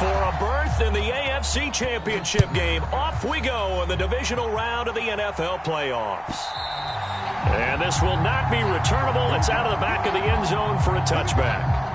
For a berth in the AFC Championship game, off we go in the divisional round of the NFL playoffs. And this will not be returnable. It's out of the back of the end zone for a touchback.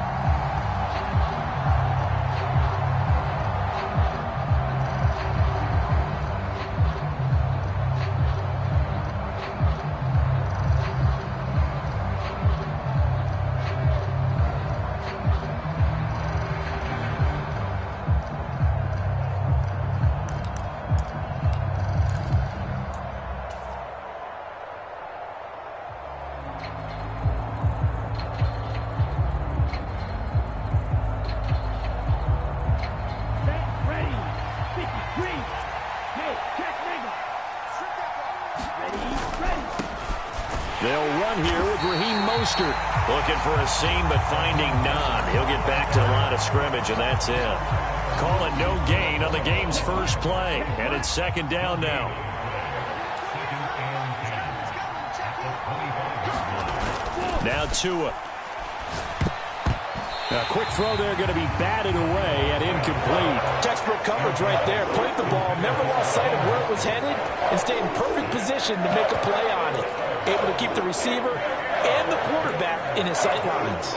They'll run here with Looking for a seam, but finding none. He'll get back to the line of scrimmage, and that's it. Call it no gain on the game's first play, and it's second down now. Now Tua. A quick throw there, going to be batted away and incomplete. Textbook coverage right there. Played the ball, never lost sight of where it was headed, and stayed in perfect position to make a play on it. Able to keep the receiver and the quarterback in his sight lines.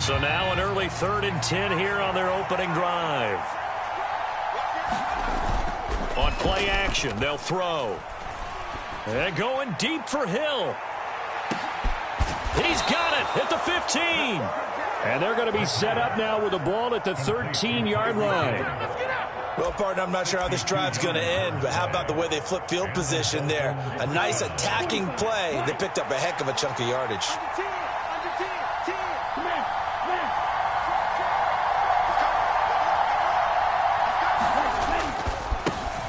So now an early 3rd and 10 here on their opening drive. On play action, they'll throw. And going deep for Hill. He's got it at the 15. And they're going to be set up now with the ball at the 13-yard line. Well, partner, I'm not sure how this drive's going to end, but how about the way they flip field position there? A nice attacking play. They picked up a heck of a chunk of yardage.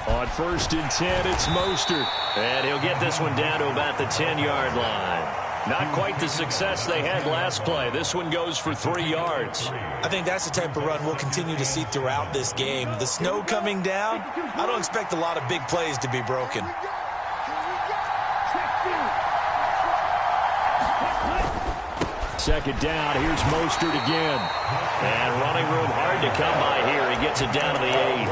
On 1st and 10, it's Mostert. And he'll get this one down to about the 10-yard line. Not quite the success they had last play. This one goes for 3 yards. I think that's the type of run we'll continue to see throughout this game. The snow coming down, I don't expect a lot of big plays to be broken. Second down, here's Mostert again. And running room hard to come by here. He gets it down to the 8.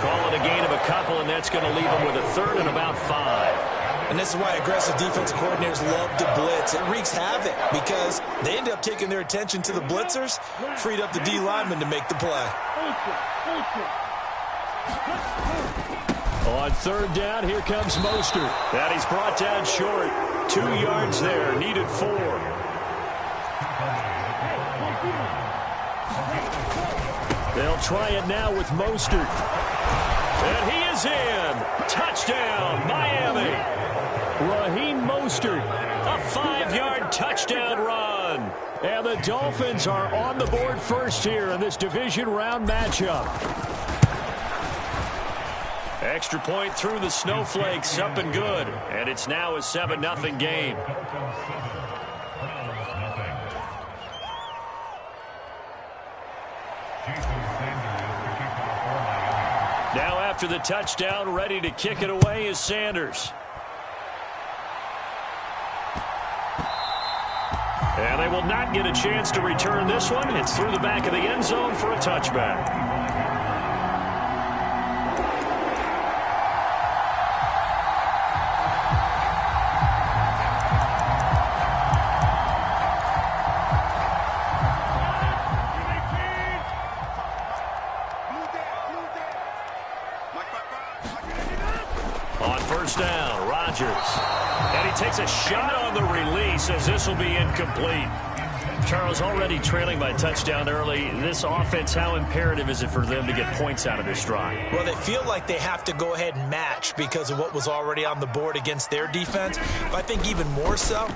Call it a gain of a couple, and that's going to leave him with a 3rd and about 5. And this is why aggressive defensive coordinators love to blitz. It wreaks havoc because they end up taking their attention to the blitzers, freed up the D lineman to make the play. On 3rd down, here comes Mostert. And he's brought down short. 2 yards there, needed 4. They'll try it now with Mostert. And he is in. Touchdown, Miami. Raheem Mostert. A 5-yard touchdown run. And the Dolphins are on the board first here in this division round matchup. Extra point through the snowflakes, up and good. And it's now a 7-0 game. Now after the touchdown, ready to kick it away is Sanders. And they will not get a chance to return this one. It's through the back of the end zone for a touchback. On 1st down, Rodgers. And he takes a shot on the release as this will be incomplete. Charles, already trailing by touchdown early. This offense, how imperative is it for them to get points out of this drive? Well, they feel like they have to go ahead and match because of what was already on the board against their defense. But I think even more so,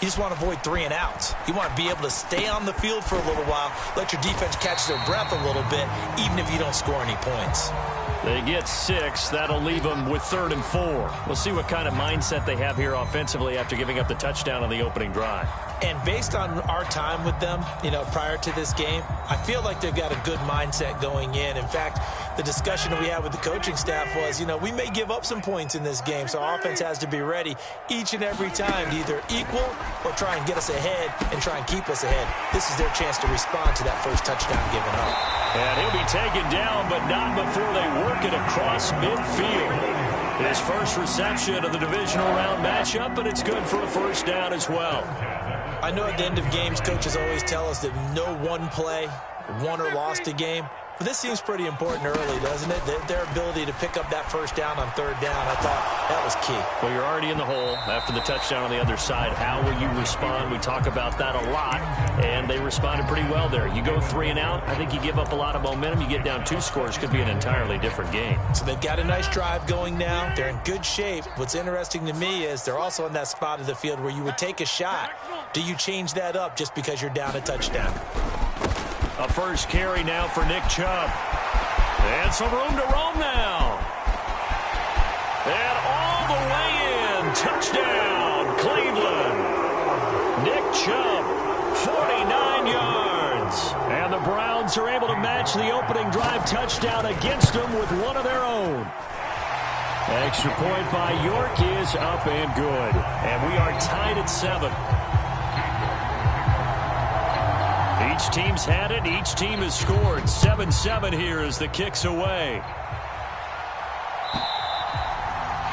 you just want to avoid 3 and outs. You want to be able to stay on the field for a little while, let your defense catch their breath a little bit, even if you don't score any points. They get 6. That'll leave them with 3rd and 4. We'll see what kind of mindset they have here offensively after giving up the touchdown on the opening drive. And based on our time with them, prior to this game, I feel like they've got a good mindset going in. In fact, the discussion that we had with the coaching staff was, we may give up some points in this game, so our offense has to be ready each and every time to either equal or try and get us ahead and try and keep us ahead. This is their chance to respond to that first touchdown given up. And he'll be taken down, but not before they work it across midfield. His first reception of the divisional round matchup, and it's good for a first down as well. I know at the end of games, coaches always tell us that no one play won or lost a game. But this seems pretty important early, doesn't it? Their ability to pick up that first down on third down, I thought that was key. Well, you're already in the hole after the touchdown on the other side. How will you respond? We talk about that a lot, and they responded pretty well there. You go 3 and out, I think you give up a lot of momentum. You get down 2 scores, could be an entirely different game. So they've got a nice drive going now. They're in good shape. What's interesting to me is they're also in that spot of the field where you would take a shot. Do you change that up just because you're down a touchdown? A first carry now for Nick Chubb. And some room to roam now. And all the way in. Touchdown, Cleveland. Nick Chubb, 49 yards. And the Browns are able to match the opening drive touchdown against them with one of their own. Extra point by York is up and good. And we are tied at 7. Each team's had it. Each team has scored. 7-7 here as the kick's away.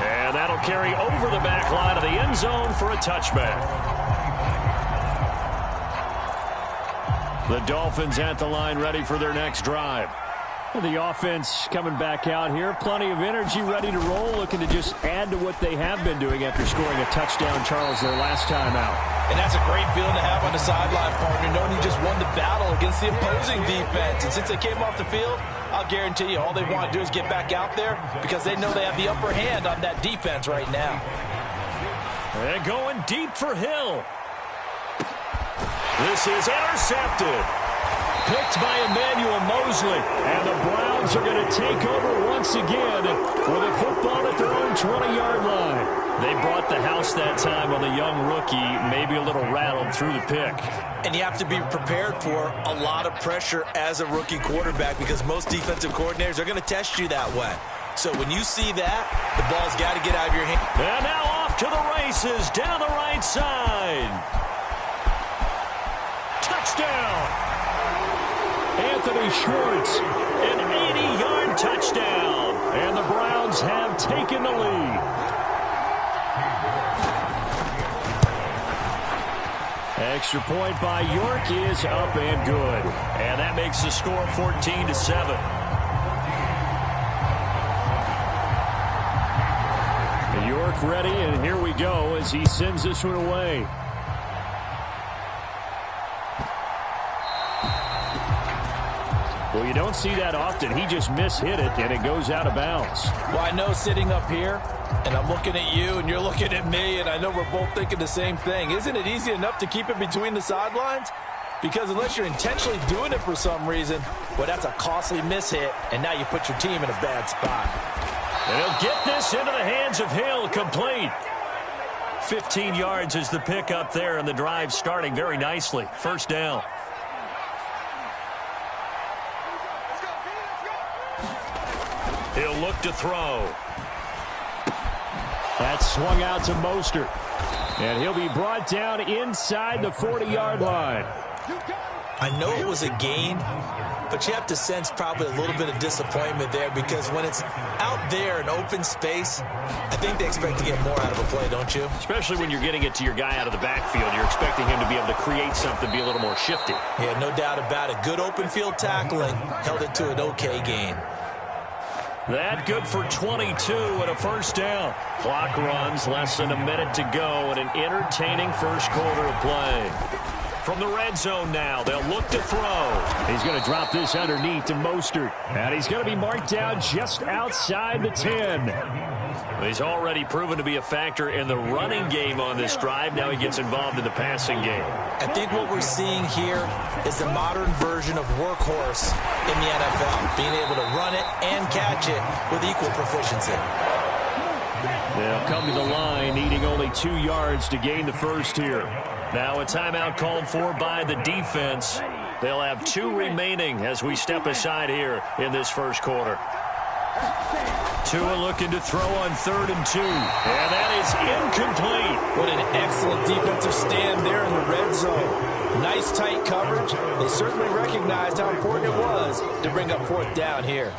And that'll carry over the back line of the end zone for a touchback. The Dolphins at the line ready for their next drive. Well, the offense coming back out here. Plenty of energy, ready to roll, looking to just add to what they have been doing after scoring a touchdown, Charles, their last time out. And that's a great feeling to have on the sideline, partner, knowing you just won the battle against the opposing defense. And since they came off the field, I'll guarantee you all they want to do is get back out there because they know they have the upper hand on that defense right now. They're going deep for Hill. This is intercepted. Picked by Emmanuel Mosley. And the Browns are going to take over once again with a football at their own 20-yard line. They brought the house that time on the young rookie, maybe a little rattled through the pick. And you have to be prepared for a lot of pressure as a rookie quarterback because most defensive coordinators are going to test you that way. So when you see that, the ball's got to get out of your hand. And now off to the races down the right side. Touchdown. Anthony Schwartz, an 80-yard touchdown. And the Browns have taken the lead. Extra point by York is up and good. And that makes the score 14-7. York ready, and here we go as he sends this one away. Well, you don't see that often. He just mishit it, and it goes out of bounds. Well, I know sitting up here, and I'm looking at you, and you're looking at me, and I know we're both thinking the same thing. Isn't it easy enough to keep it between the sidelines? Because unless you're intentionally doing it for some reason, well, that's a costly mishit, and now you put your team in a bad spot. And he'll get this into the hands of Hill, complete. 15 yards is the pick up there, and the drive starting very nicely. First down. He'll look to throw. That's swung out to Mostert. And he'll be brought down inside the 40-yard line. I know it was a gain, but you have to sense probably a little bit of disappointment there because when it's out there in open space, I think they expect to get more out of a play, don't you? Especially when you're getting it to your guy out of the backfield. You're expecting him to be able to create something, be a little more shifty. Yeah, no doubt about it. Good open field tackling held it to an okay gain. That good for 22 and a first down. Clock runs, less than a minute to go, and an entertaining first quarter of play. From the red zone now, they'll look to throw. He's going to drop this underneath to Mostert. And he's going to be marked down just outside the 10. He's already proven to be a factor in the running game on this drive. Now he gets involved in the passing game. I think what we're seeing here is the modern version of workhorse in the NFL, being able to run it and catch it with equal proficiency. They'll come to the line, needing only 2 yards to gain the first here. Now a timeout called for by the defense. They'll have 2 remaining as we step aside here in this first quarter. Tua looking to throw on 3rd and 2. And that is incomplete. What an excellent defensive stand there in the red zone. Nice tight coverage. They certainly recognized how important it was to bring up 4th down here.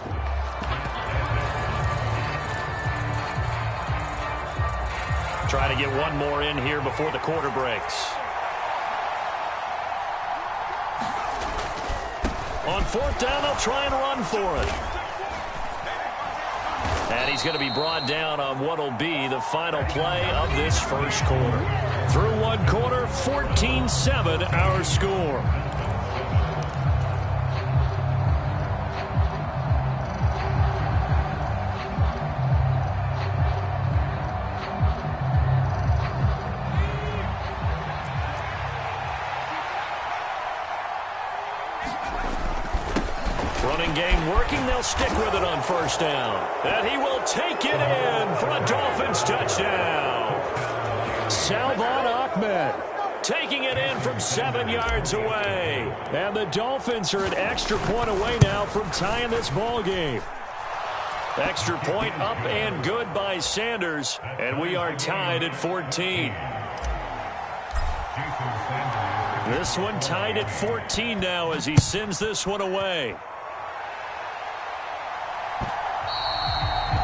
Try to get one more in here before the quarter breaks. On 4th down, they'll try and run for it. And he's going to be brought down on what will be the final play of this first quarter. Through one quarter, 14-7 our score. Running game working. They'll stick with it on 1st down. And he will take it in for a Dolphins touchdown. Salvon Ahmed Taking it in from 7 yards away. And the Dolphins are an extra point away now from tying this ball game. Extra point up and good by Sanders. And we are tied at 14. This one tied at 14 now as he sends this one away.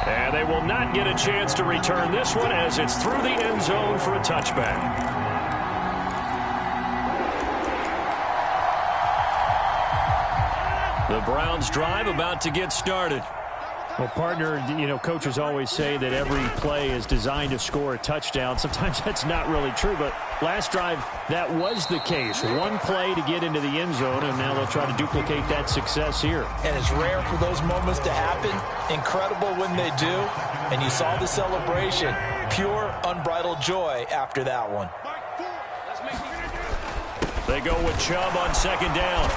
And they will not get a chance to return this one as it's through the end zone for a touchback. The Browns drive about to get started. Well, partner, you know, coaches always say that every play is designed to score a touchdown. Sometimes that's not really true, but last drive, that was the case. One play to get into the end zone, and now they'll try to duplicate that success here. And it's rare for those moments to happen. Incredible when they do. And you saw the celebration. Pure, unbridled joy after that one. They go with Chubb on 2nd down.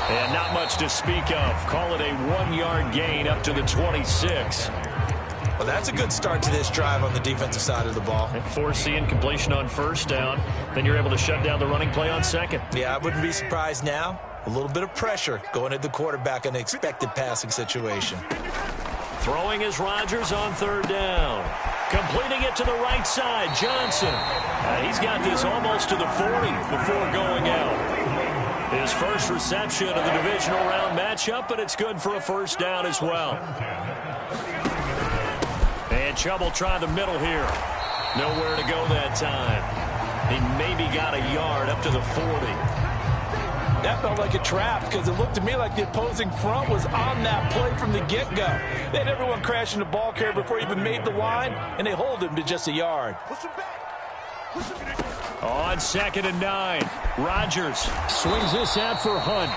And not much to speak of. Call it a 1-yard gain up to the 26. Well, that's a good start to this drive on the defensive side of the ball. And force the incompletion on 1st down. Then you're able to shut down the running play on 2nd. Yeah, I wouldn't be surprised now. A little bit of pressure going at the quarterback in an expected passing situation. Throwing is Rodgers on 3rd down. Completing it to the right side, Johnson. He's got this almost to the 40 before going out. His first reception of the divisional round matchup, but it's good for a 1st down as well. And Chubb will try the middle here. Nowhere to go that time. He maybe got a yard up to the 40. That felt like a trap because it looked to me like the opposing front was on that play from the get-go. They had everyone crashing the ball carrier before he even made the line, and they hold him to just a yard. On 2nd and 9, Rodgers Swings this out for Hunt.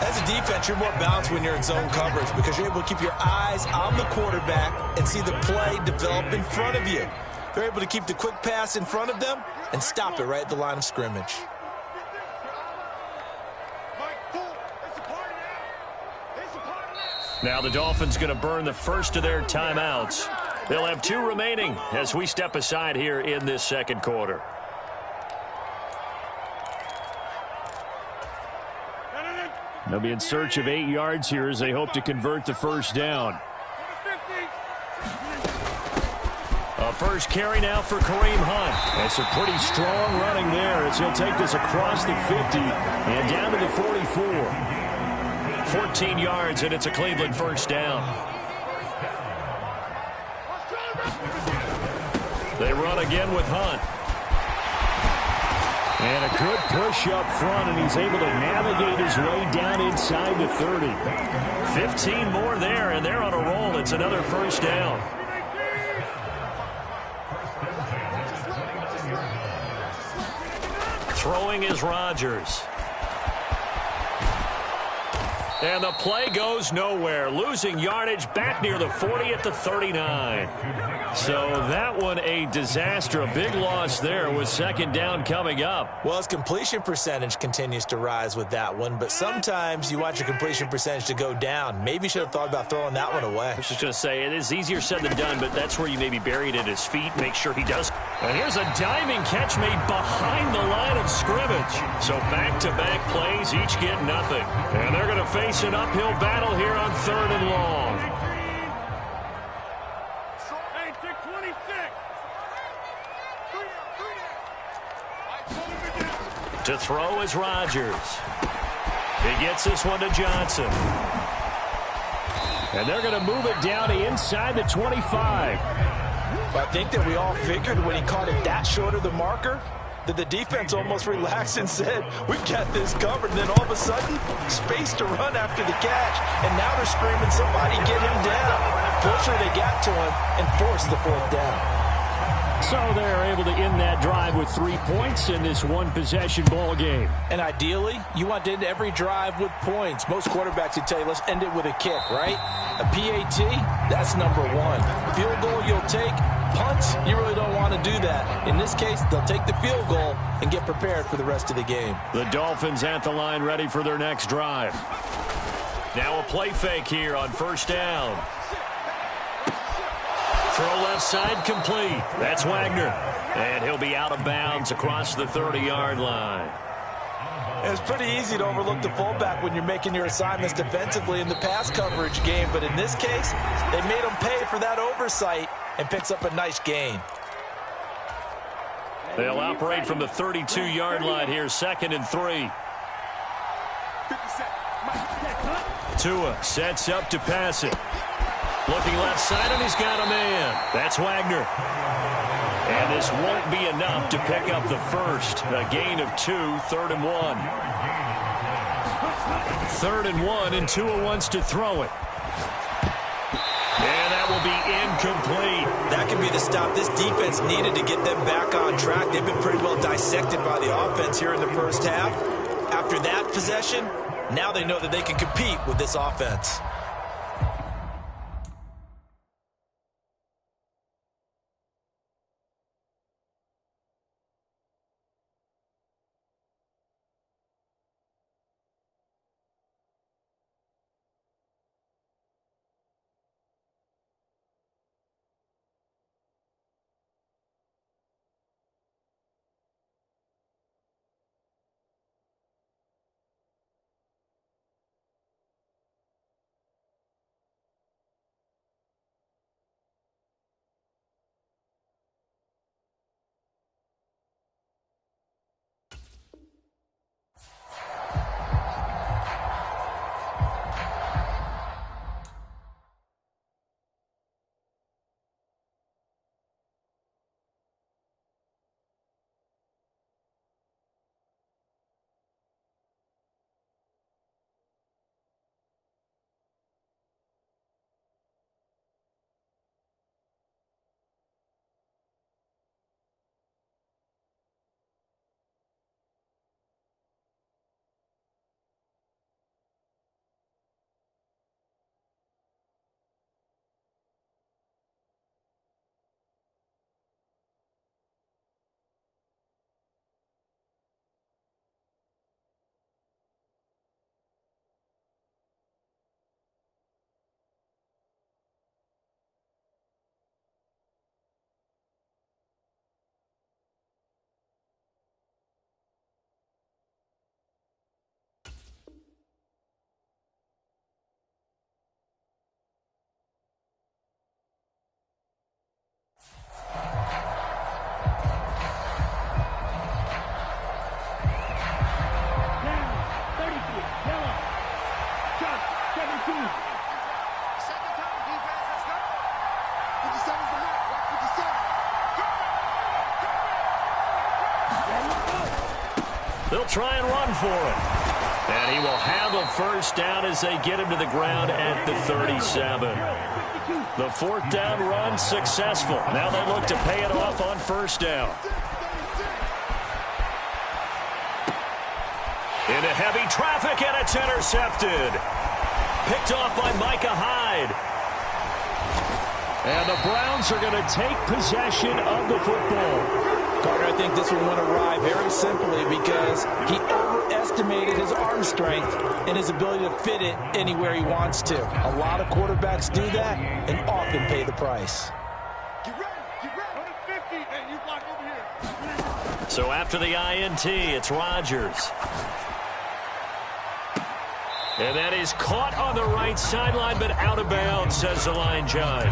As a defense, you're more balanced when you're in zone coverage because you're able to keep your eyes on the quarterback and see the play develop in front of you. They're able to keep the quick pass in front of them and stop it right at the line of scrimmage. Now the Dolphins going to burn the first of their timeouts. They'll have 2 remaining as we step aside here in this 2nd quarter. They'll be in search of 8 yards here as they hope to convert the 1st down. A first carry now for Kareem Hunt. That's a pretty strong running there as he'll take this across the 50 and down to the 44. 14 yards, and it's a Cleveland 1st down. They run again with Hunt. And a good push up front, and he's able to navigate his way down inside the 30. 15 more there, and they're on a roll. It's another 1st down. Throwing is Rodgers. And the play goes nowhere. Losing yardage back near the 40 at the 39. So that one a disaster. A big loss there with 2nd down coming up. Well, his completion percentage continues to rise with that one, but sometimes you want your completion percentage to go down. Maybe you should have thought about throwing that one away. I was just going to say, it is easier said than done, but that's where you maybe bury it at his feet. Make sure he does. And here's a diving catch made behind the line of scrimmage. So back-to-back plays, each get nothing. And they're going to face an uphill battle here on 3rd and long. To throw is Rodgers. He gets this one to Johnson. And they're going to move it down to inside the 25. I think that we all figured when he caught it that short of the marker that the defense almost relaxed and said, we've got this covered. And then all of a sudden, space to run after the catch. And now they're screaming, somebody get him down. Fortunately, they got to him and forced the 4th down. So they're able to end that drive with 3 points in this one-possession ball game. And ideally, you want to end every drive with points. Most quarterbacks would tell you, let's end it with a kick, right? A PAT, that's number 1. Field goal you'll take. Punts, you really don't want to do that. In this case, they'll take the field goal and get prepared for the rest of the game. The Dolphins at the line ready for their next drive. Now a play fake here on 1st down. Throw left side complete. That's Wagner. And he'll be out of bounds across the 30-yard line. It's pretty easy to overlook the fullback when you're making your assignments defensively in the pass coverage game. But in this case, they made him pay for that oversight and picks up a nice gain. They'll operate from the 32-yard line here, 2nd and 3. Tua sets up to pass it. Looking left side, and he's got a man. That's Wagner. And this won't be enough to pick up the first. A gain of 2, 3rd and 1. 3rd and 1, and Tua wants to throw it. And that will be incomplete. That could be the stop this defense needed to get them back on track. They've been pretty well dissected by the offense here in the 1st half. After that possession, now they know that they can compete with this offense. They'll try and run for it. And he will handle 1st down as they get him to the ground at the 37. The 4th down run successful. Now they look to pay it off on 1st down. Into heavy traffic, and it's intercepted. Picked off by Micah Hyde. And the Browns are going to take possession of the football. Carter, I think this one went awry very simply because he overestimated his arm strength and his ability to fit it anywhere he wants to. A lot of quarterbacks do that and often pay the price. Get ready. Go to 50, and you block it. So after the INT, it's Rodgers. And that is caught on the right sideline, but out of bounds, says the line judge.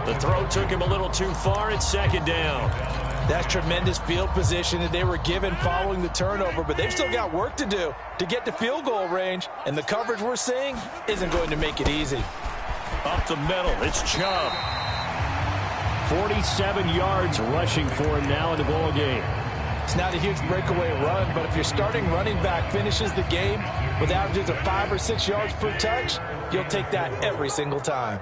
The throw took him a little too far. It's second down. That's tremendous field position that they were given following the turnover, but they've still got work to do to get to field goal range, and the coverage we're seeing isn't going to make it easy. Up the middle, it's Chubb. 47 yards rushing for him now in the ball game. It's not a huge breakaway run, but if your starting running back finishes the game with averages of 5 or 6 yards per touch, you'll take that every single time.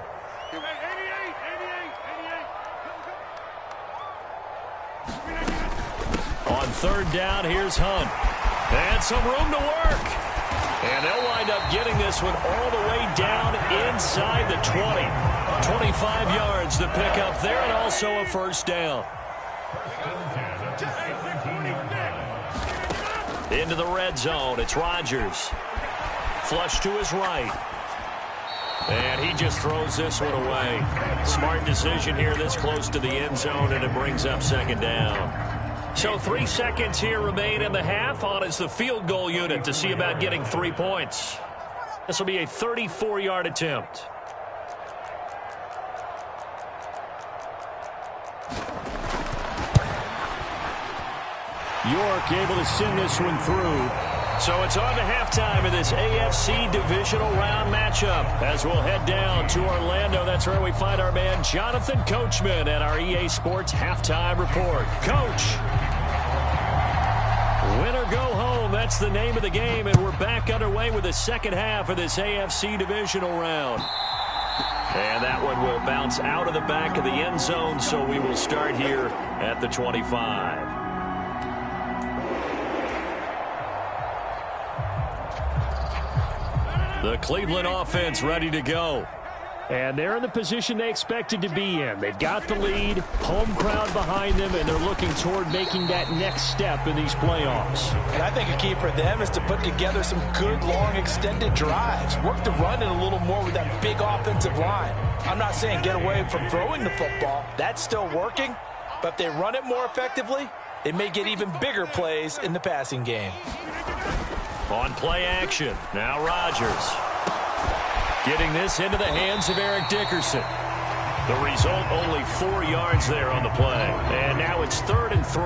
On third down, here's Hunt. And some room to work. And they'll wind up getting this one all the way down inside the 20. 25 yards to pick up there, and also a first down. Into the red zone, it's Rodgers. Flush to his right. And he just throws this one away. Smart decision here this close to the end zone, and it brings up second down. So 3 seconds here remain in the half. On is the field goal unit to see about getting 3 points. This will be a 34-yard attempt. York able to send this one through. So it's on to halftime of this AFC divisional round matchup. As we'll head down to Orlando, that's where we find our man Jonathan Coachman at our EA Sports halftime report. Coach, win or go home, that's the name of the game, and we're back underway with the second half of this AFC divisional round. And that one will bounce out of the back of the end zone, so we will start here at the 25. The Cleveland offense ready to go. And they're in the position they expected to be in. They've got the lead, home crowd behind them, and they're looking toward making that next step in these playoffs. And I think a key for them is to put together some good, long, extended drives. Work the run in a little more with that big offensive line. I'm not saying get away from throwing the football. That's still working. But if they run it more effectively, they may get even bigger plays in the passing game. On play action, now Rodgers. Getting this into the hands of Eric Dickerson. The result, only 4 yards there on the play. And now it's 3rd and 3.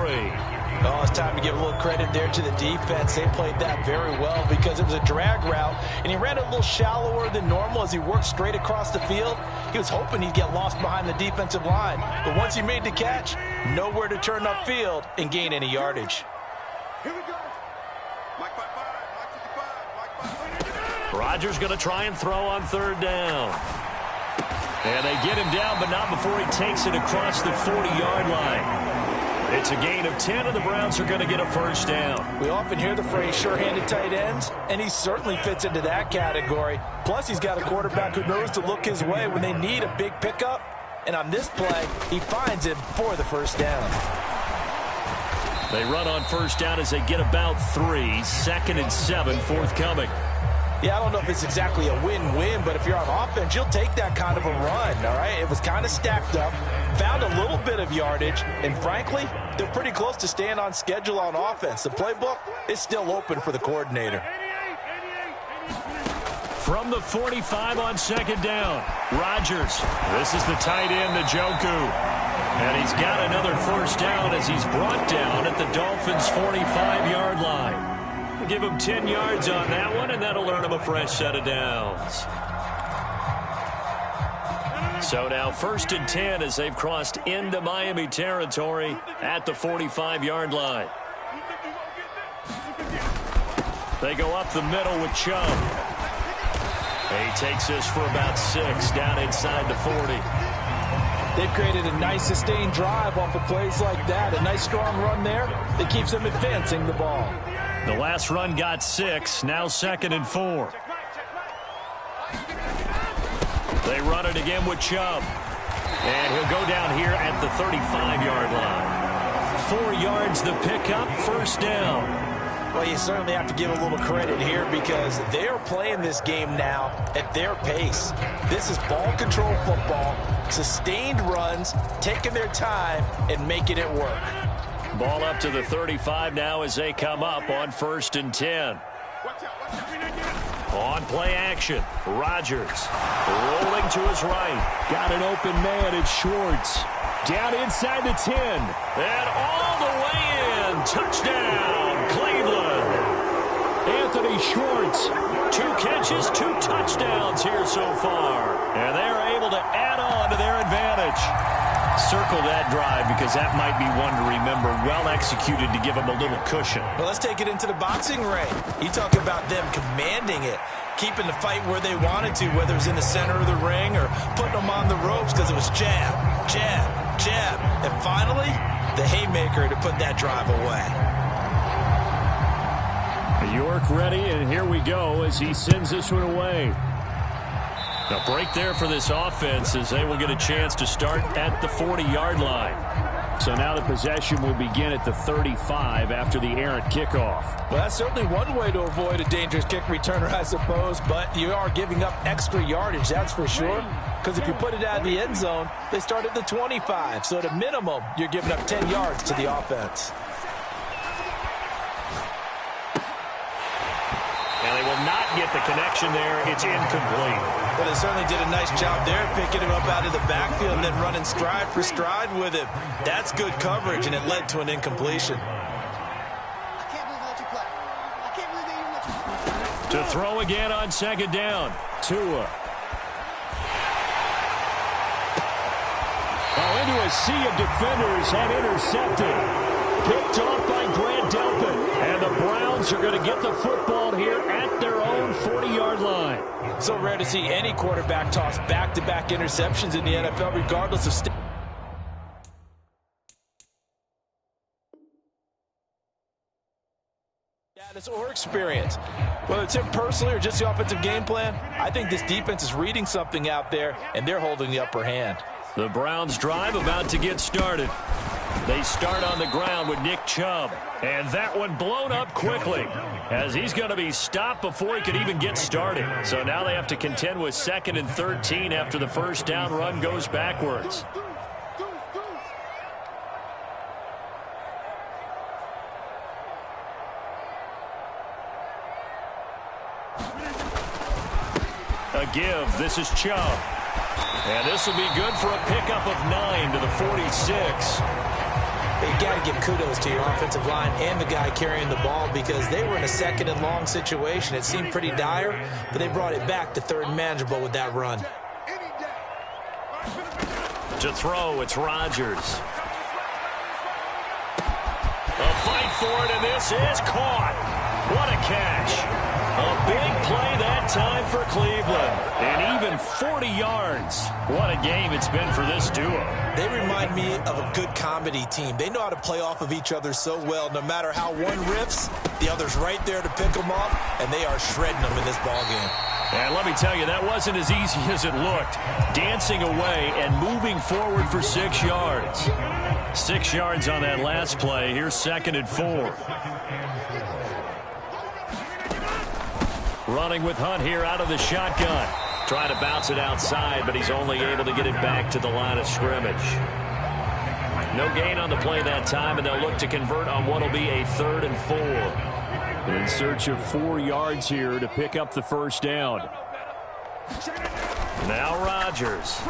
Oh, it's time to give a little credit there to the defense. They played that very well because it was a drag route, and he ran a little shallower than normal as he worked straight across the field. He was hoping he'd get lost behind the defensive line. But once he made the catch, nowhere to turn upfield and gain any yardage. Rodgers going to try and throw on 3rd down. And they get him down, but not before he takes it across the 40-yard line. It's a gain of 10, and the Browns are going to get a first down. We often hear the phrase sure-handed tight ends, and he certainly fits into that category. Plus, he's got a quarterback who knows to look his way when they need a big pickup. And on this play, he finds him for the first down. They run on first down as they get about 3. 2nd and 7 forthcoming. Yeah, I don't know if it's exactly a win-win, but if you're on offense, you'll take that kind of a run, all right? It was kind of stacked up, found a little bit of yardage, and frankly, they're pretty close to staying on schedule on offense. The playbook is still open for the coordinator. From the 45 on 2nd down, Rodgers. This is the tight end, Njoku. And he's got another first down as he's brought down at the Dolphins' 45-yard line. Give him 10 yards on that one, and that'll earn him a fresh set of downs. So now 1st and 10 as they've crossed into Miami territory at the 45-yard line. They go up the middle with Chubb. He takes this for about 6 down inside the 40. They've created a nice sustained drive off of plays like that. A nice strong run there that keeps them advancing the ball. The last run got 6, now 2nd and 4. They run it again with Chubb. And he'll go down here at the 35-yard line. 4 yards the pickup, first down. Well, you certainly have to give a little credit here because they're playing this game now at their pace. This is ball control football, sustained runs, taking their time and making it work. Ball up to the 35 now as they come up on 1st and 10. On play action, Rodgers rolling to his right. Got an open man, it's Schwartz. Down inside the 10. And all the way in. Touchdown, Cleveland. Anthony Schwartz. 2 catches, 2 touchdowns here so far. And they're able to add on to their advantage. Circle that drive because that might be one to remember. Well executed to give them a little cushion. Well, let's take it into the boxing ring. You talk about them commanding it, keeping the fight where they wanted to, whether it was in the center of the ring or putting them on the ropes because it was jab, jab, jab. And finally, the haymaker to put that drive away. York ready, and here we go as he sends this one away. A break there for this offense as they will get a chance to start at the 40-yard line. So now the possession will begin at the 35 after the errant kickoff. Well, that's certainly one way to avoid a dangerous kick returner, I suppose, but you are giving up extra yardage, that's for sure. Because if you put it out of the end zone, they start at the 25. So at a minimum, you're giving up 10 yards to the offense. And they will not get the connection there. It's incomplete. Well, they certainly did a nice job there, picking him up out of the backfield and then running stride for stride with him. That's good coverage, and it led to an incompletion. To throw again on 2nd down. Tua. Oh, into a sea of defenders and intercepted. Picked off by Grant Delpit. And the Browns are going to get the football here at their own 40-yard line. So rare to see any quarterback toss back-to-back interceptions in the NFL, regardless of status or experience. Whether it's him personally or just the offensive game plan, I think this defense is reading something out there, and they're holding the upper hand. The Browns drive about to get started. They start on the ground with Nick Chubb. And that one blown up quickly as he's going to be stopped before he could even get started. So now they have to contend with 2nd and 13 after the first down run goes backwards. A give. This is Chubb. And this will be good for a pickup of 9 to the 46. You got to give kudos to your offensive line and the guy carrying the ball because they were in a 2nd and long situation. It seemed pretty dire, but they brought it back to 3rd and manageable with that run. To throw, it's Rodgers. A fight for it, and this is caught. What a catch. A big play that time for Cleveland. And even 40 yards. What a game it's been for this duo. They remind me of a good comedy team. They know how to play off of each other so well. No matter how one riffs, the other's right there to pick them up, and they are shredding them in this ballgame. And let me tell you, that wasn't as easy as it looked. Dancing away and moving forward for 6 yards. 6 yards on that last play. Here's 2nd and 4. Running with Hunt here out of the shotgun. Trying to bounce it outside, but he's only able to get it back to the line of scrimmage. No gain on the play that time, and they'll look to convert on what will be a 3rd and 4. In search of 4 yards here to pick up the first down. Now Rodgers.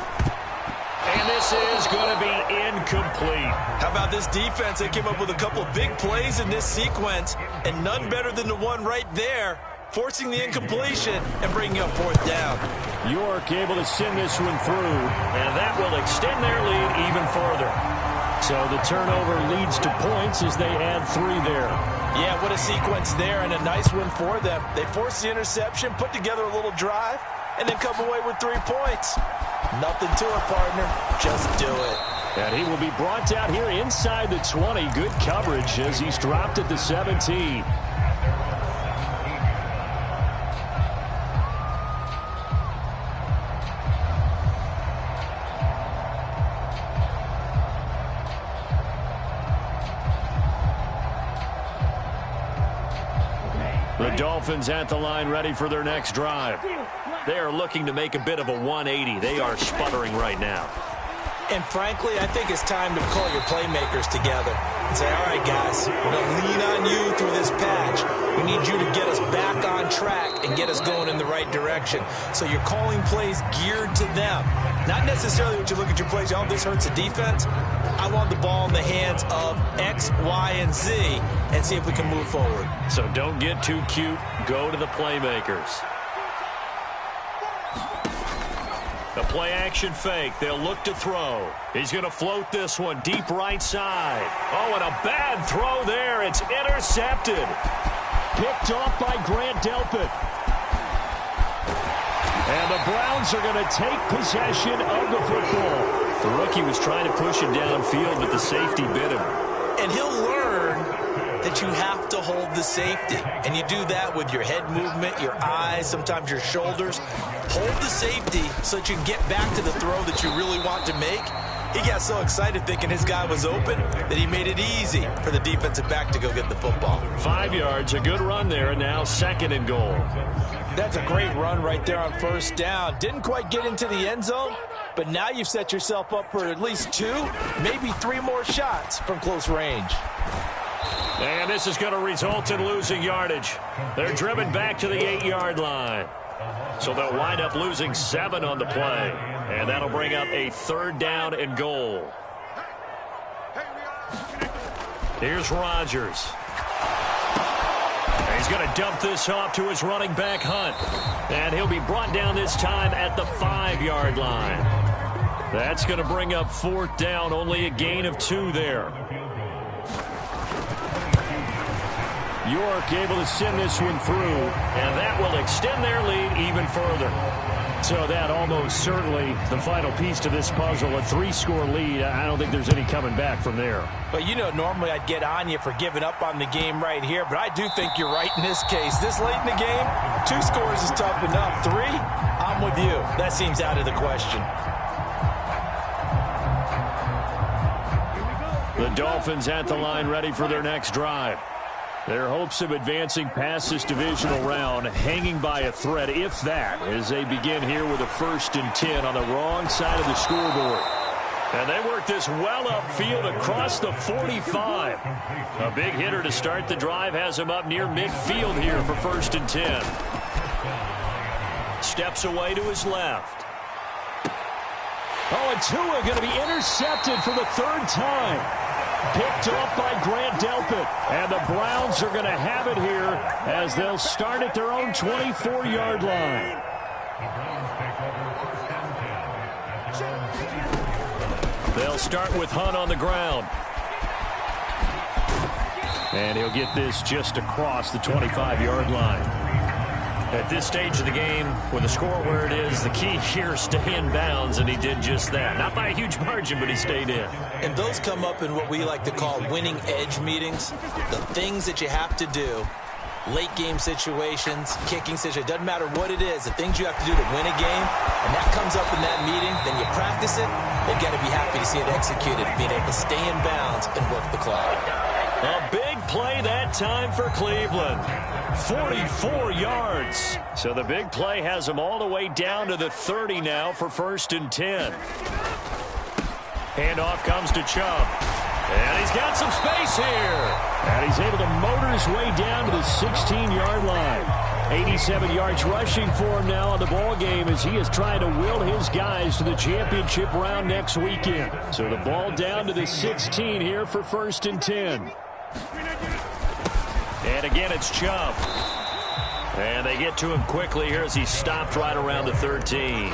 And this is going to be incomplete. How about this defense? They came up with a couple of big plays in this sequence, and none better than the one right there, forcing the incompletion and bringing up 4th down. York able to send this one through. And that will extend their lead even further. So the turnover leads to points as they add 3 there. Yeah, what a sequence there, and a nice one for them. They forced the interception, put together a little drive, and then come away with 3 points. Nothing to it, partner. Just do it. And he will be brought down here inside the 20. Good coverage as he's dropped at the 17. The Dolphins at the line ready for their next drive. They are looking to make a bit of a 180. They are sputtering right now. And frankly, I think it's time to call your playmakers together. and say, all right, guys, we're going to lean on you through this patch. We need you to get us back on track and get us going in the right direction. So you're calling plays geared to them. Not necessarily what you look at your plays, oh, this hurts the defense. I want the ball in the hands of X, Y, and Z and see if we can move forward. So don't get too cute. Go to the playmakers. The play action fake. They'll look to throw. He's going to float this one deep right side. Oh, and a bad throw there. It's intercepted. Picked off by Grant Delpit. And the Browns are going to take possession of the football. The rookie was trying to push it downfield, but the safety bit him. And he'll learn that you have to hold the safety. And you do that with your head movement, your eyes, sometimes your shoulders. Hold the safety so that you can get back to the throw that you really want to make. He got so excited thinking his guy was open that he made it easy for the defensive back to go get the football. 5 yards, a good run there, and now 2nd and goal. That's a great run right there on 1st down. Didn't quite get into the end zone, but now you've set yourself up for at least 2, maybe 3 more shots from close range. And this is going to result in losing yardage. They're driven back to the 8-yard line. So they'll wind up losing 7 on the play. And that'll bring up a 3rd down and goal. Here's Rodgers. He's going to dump this off to his running back, Hunt. And he'll be brought down this time at the 5-yard line. That's going to bring up 4th down, only a gain of 2 there. York able to send this one through, and that will extend their lead even further. So that almost certainly the final piece to this puzzle, a 3-score lead. I don't think there's any coming back from there. But, you know, normally I'd get on you for giving up on the game right here, but I do think you're right in this case. This late in the game, 2 scores is tough enough. 3, I'm with you. That seems out of the question. The Dolphins at the line ready for their next drive. Their hopes of advancing past this divisional round hanging by a thread, if that, as they begin here with a 1st and 10 on the wrong side of the scoreboard. And they work this well upfield across the 45. A big hitter to start the drive has him up near midfield here for 1st and 10. Steps away to his left. Oh, and Tua going to be intercepted for the 3rd time. Picked off by Grant Delpit. And the Browns are going to have it here as they'll start at their own 24-yard line. They'll start with Hunt on the ground. And he'll get this just across the 25-yard line. At this stage of the game, with the score where it is, the key here, stay in bounds, and he did just that. Not by a huge margin, but he stayed in. And those come up in what we like to call winning edge meetings. The things that you have to do, late game situations, kicking situations, doesn't matter what it is, the things you have to do to win a game, and that comes up in that meeting, then you practice it, you've got to be happy to see it executed, being able to stay in bounds and work the clock. A big play that time for Cleveland. 44 yards. So the big play has him all the way down to the 30 now for 1st and 10. Handoff comes to Chubb. And he's got some space here. And he's able to motor his way down to the 16-yard line. 87 yards rushing for him now on the ball game as he is trying to will his guys to the championship round next weekend. So the ball down to the 16 here for 1st and 10. And again, it's Chubb. And they get to him quickly here as he stopped right around the 13.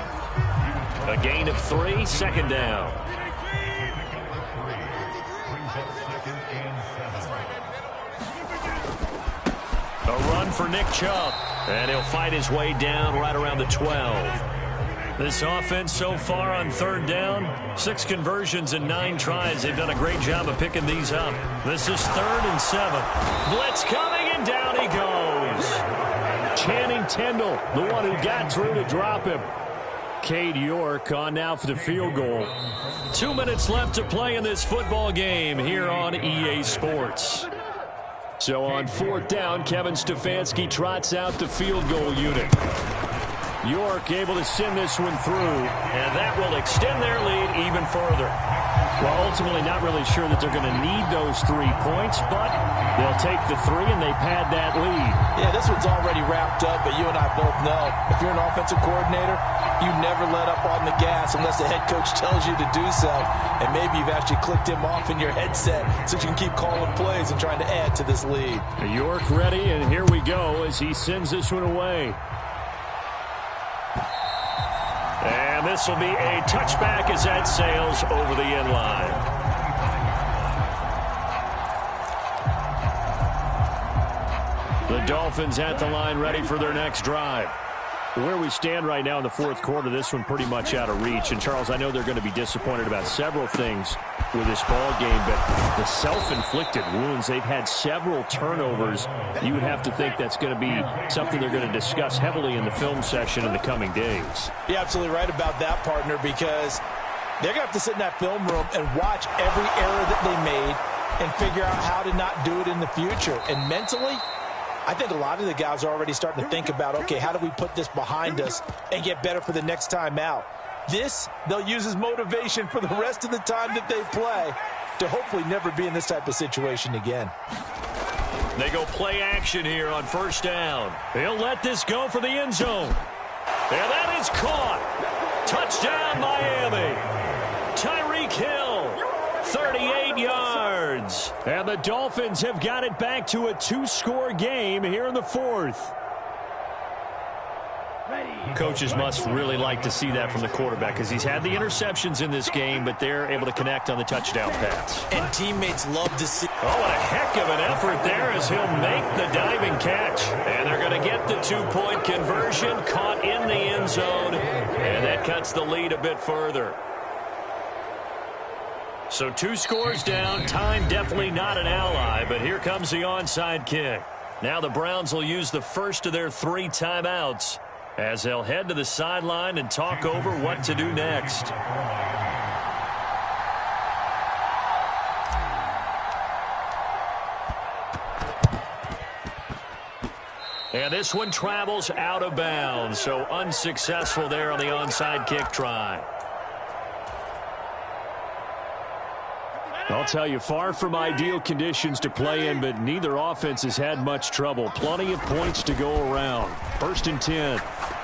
A gain of 3, 2nd down. A run for Nick Chubb. And he'll fight his way down right around the 12. This offense so far on 3rd down, 6 conversions and 9 tries. They've done a great job of picking these up. This is 3rd and 7. Blitz coming, and down he goes. Channing Tindall, the one who got through to drop him. Cade York on now for the field goal. 2 minutes left to play in this football game here on EA Sports. So on 4th down, Kevin Stefanski trots out the field goal unit. York able to send this one through. And that will extend their lead even further. Well, ultimately not really sure that they're going to need those 3 points, but they'll take the 3 and they pad that lead. Yeah, this one's already wrapped up, but you and I both know if you're an offensive coordinator, you never let up on the gas unless the head coach tells you to do so. And maybe you've actually clicked him off in your headset so you can keep calling plays and trying to add to this lead. York ready, and here we go as he sends this one away. And this will be a touchback as that sails over the end line. The Dolphins at the line ready for their next drive. Where we stand right now in the fourth quarter, this one pretty much out of reach. And, Charles, I know they're going to be disappointed about several things with this ball game, but the self-inflicted wounds, they've had several turnovers. You would have to think that's going to be something they're going to discuss heavily in the film session in the coming days. You're absolutely right about that, partner, because they're going to have to sit in that film room and watch every error that they made and figure out how to not do it in the future. And mentally, I think a lot of the guys are already starting to think about, okay, how do we put this behind us and get better for the next time out? This, they'll use as motivation for the rest of the time that they play to hopefully never be in this type of situation again. They go play action here on first down. He'll let this go for the end zone. And that is caught. Touchdown, Miami. Tyreek Hill, 38 yards. And the Dolphins have got it back to a 2-score game here in the fourth. Coaches must really like to see that from the quarterback because he's had the interceptions in this game, but they're able to connect on the touchdown pass. And teammates love to see. Oh, what a heck of an effort there as he'll make the diving catch. And they're going to get the 2-point conversion, caught in the end zone, and that cuts the lead a bit further. So 2 scores down. Time definitely not an ally, but here comes the onside kick. Now the Browns will use the first of their 3 timeouts as they'll head to the sideline and talk over what to do next. And this one travels out of bounds, so unsuccessful there on the onside kick try. I'll tell you, far from ideal conditions to play in, but neither offense has had much trouble. Plenty of points to go around. 1st and 10.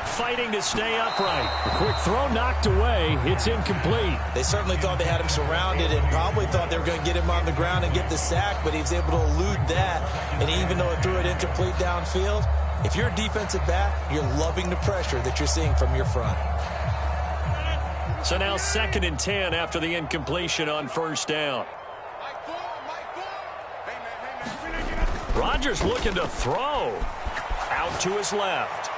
Fighting to stay upright. A quick throw knocked away. It's incomplete. They certainly thought they had him surrounded and probably thought they were going to get him on the ground and get the sack, but he was able to elude that. And even though it threw it incomplete downfield, if you're a defensive back, you're loving the pressure that you're seeing from your front. So now 2nd and 10 after the incompletion on first down. Rodgers looking to throw. Out to his left.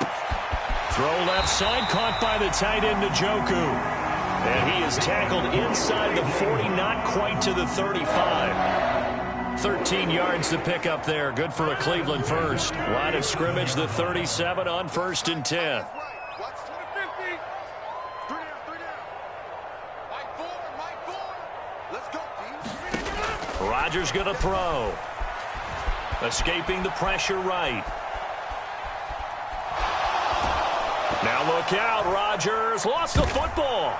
Throw left side, caught by the tight end Njoku. And he is tackled inside the 40, not quite to the 35. 13 yards to pick up there. Good for a Cleveland first. Line of scrimmage, the 37 on 1st and 10. Rodgers going to throw. Escaping the pressure right. Now look out, Rodgers lost the football.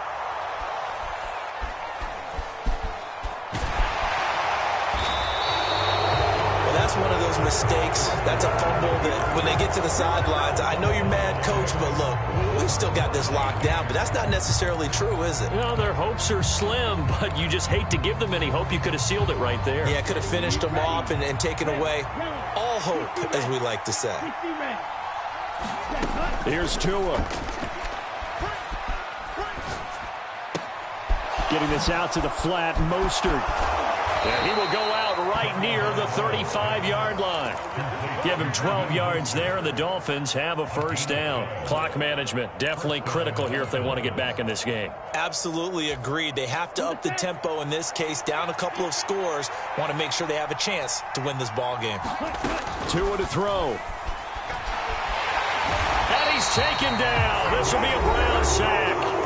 Well, that's one of those mistakes. That's a fumble that when they get to the sidelines, I know you're mad, coach, but look, we've still got this locked down, but that's not necessarily true, is it? Well, their hopes are slim, but you just hate to give them any hope. You could have sealed it right there. Yeah, could have finished them off and taken away all hope, as we like to say. Here's Tua. Getting this out to the flat, Mostert. And he will go out right near the 35-yard line. Give him 12 yards there, and the Dolphins have a first down. Clock management definitely critical here if they want to get back in this game. Absolutely agreed. They have to up the tempo in this case, down a couple of scores. Want to make sure they have a chance to win this ball game. Tua to throw. And he's taken down. This will be a Brown sack.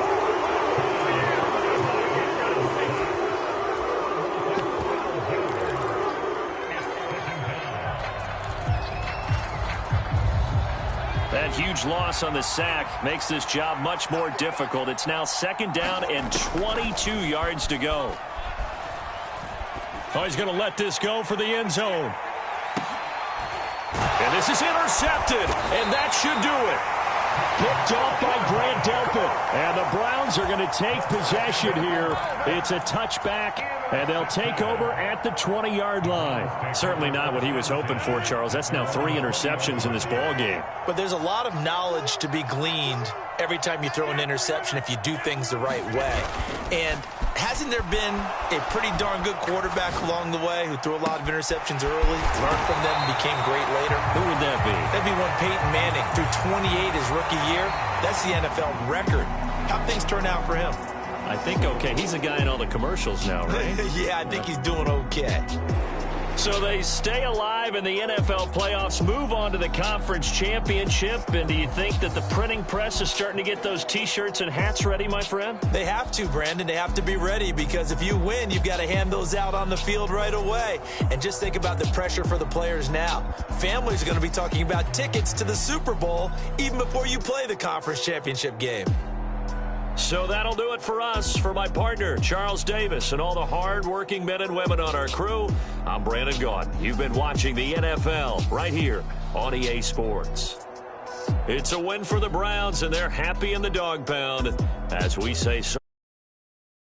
That huge loss on the sack makes this job much more difficult. It's now 2nd down and 22 yards to go. Oh, he's going to let this go for the end zone. And this is intercepted, and that should do it. Picked off by Grant Delpit. And the Browns are going to take possession here. It's a touchback, and they'll take over at the 20-yard line. Certainly not what he was hoping for, Charles. That's now 3 interceptions in this ball game. But there's a lot of knowledge to be gleaned every time you throw an interception if you do things the right way. And hasn't there been a pretty darn good quarterback along the way who threw a lot of interceptions early, learned from them, and became great later? Who would that be? That'd be one Peyton Manning threw 28 his rookie year. That's the NFL record. How'd things turn out for him? I think okay. He's a guy in all the commercials now, right? Yeah, I think he's doing okay. So they stay alive in the NFL playoffs, move on to the conference championship. And do you think that the printing press is starting to get those T-shirts and hats ready, my friend? They have to, Brandon. They have to be ready because if you win, you've got to hand those out on the field right away. And just think about the pressure for the players now. Families are going to be talking about tickets to the Super Bowl even before you play the conference championship game. So that'll do it for us. For my partner, Charles Davis, and all the hard-working men and women on our crew, I'm Brandon Gaudin. You've been watching the NFL right here on EA Sports. It's a win for the Browns, and they're happy in the dog pound as we say so.